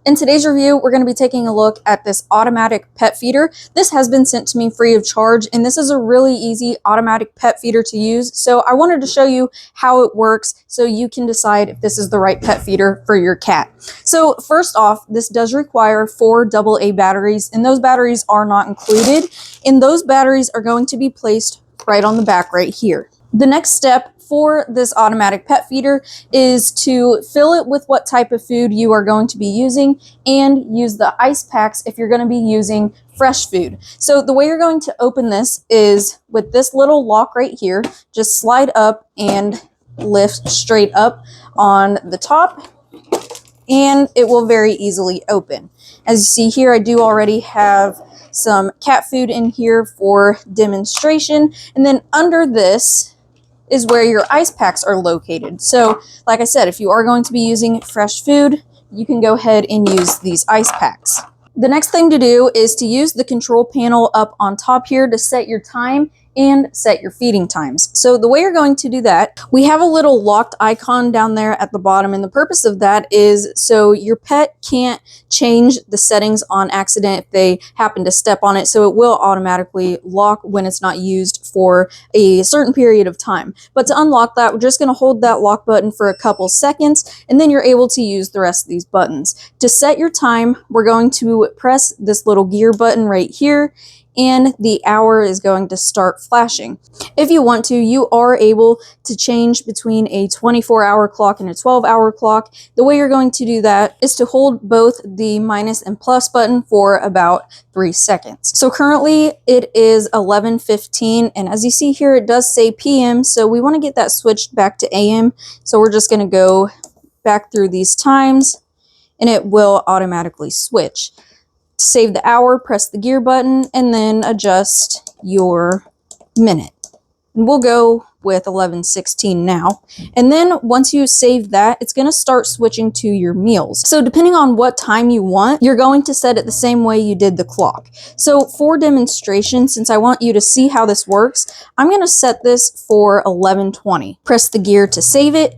In today's review, we're going to be taking a look at this automatic pet feeder. This has been sent to me free of charge, and this is a really easy automatic pet feeder to use. So I wanted to show you how it works so you can decide if this is the right pet feeder for your cat. So first off, this does require 4 AA batteries, and those batteries are not included. And those batteries are going to be placed right on the back right here. The next step for this automatic pet feeder is to fill it with what type of food you are going to be using and use the ice packs if you're going to be using fresh food. So the way you're going to open this is with this little lock right here. Just slide up and lift straight up on the top, and it will very easily open. As you see here, I do already have some cat food in here for demonstration, and then under this is where your ice packs are located. So like I said, if you are going to be using fresh food, you can go ahead and use these ice packs. The next thing to do is to use the control panel up on top here to set your time and set your feeding times. So the way you're going to do that, we have a little locked icon down there at the bottom, and the purpose of that is so your pet can't change the settings on accident if they happen to step on it, so it will automatically lock when it's not used for a certain period of time. But to unlock that, we're just going to hold that lock button for a couple seconds, and then you're able to use the rest of these buttons. To set your time, we're going to press this little gear button right here, and the hour is going to start flashing. If you want to, you are able to change between a 24-hour clock and a 12-hour clock. The way you're going to do that is to hold both the minus and plus button for about 3 seconds. So currently it is 11:15, and as you see here, it does say PM, so we want to get that switched back to AM. So we're just going to go back through these times, and it will automatically switch. To save the hour, press the gear button and then adjust your minute. And we'll go with 11:16 now. And then once you save that, it's going to start switching to your meals. So depending on what time you want, you're going to set it the same way you did the clock. So for demonstration, since I want you to see how this works, I'm going to set this for 11:20. Press the gear to save it,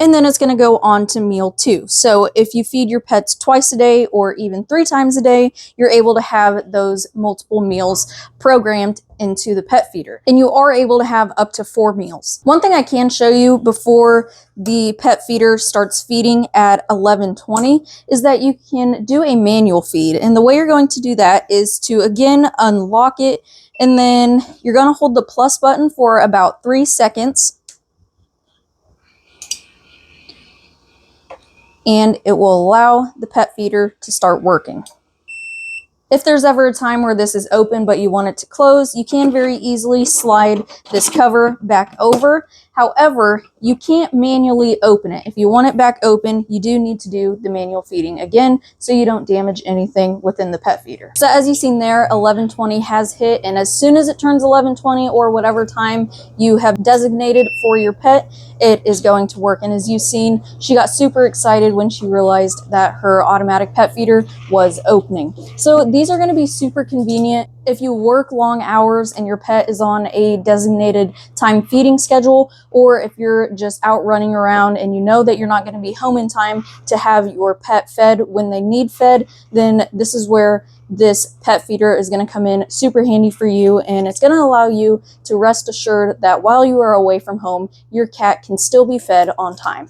and then it's going to go on to meal 2. So if you feed your pets twice a day or even 3 times a day, you're able to have those multiple meals programmed into the pet feeder. And you are able to have up to 4 meals. One thing I can show you before the pet feeder starts feeding at 11:20 is that you can do a manual feed. And the way you're going to do that is to, again, unlock it, and then you're going to hold the plus button for about 3 seconds. And it will allow the pet feeder to start working. If there's ever a time where this is open but you want it to close, you can very easily slide this cover back over. However, you can't manually open it. If you want it back open, you do need to do the manual feeding again so you don't damage anything within the pet feeder. So as you've seen there, 11:20 has hit, and as soon as it turns 11:20 or whatever time you have designated for your pet, it is going to work. And as you've seen, she got super excited when she realized that her automatic pet feeder was opening. So these are going to be super convenient if you work long hours and your pet is on a designated time feeding schedule, or if you're just out running around and you know that you're not going to be home in time to have your pet fed when they need fed, then this is where this pet feeder is going to come in super handy for you, and it's going to allow you to rest assured that while you are away from home, your cat can still be fed on time.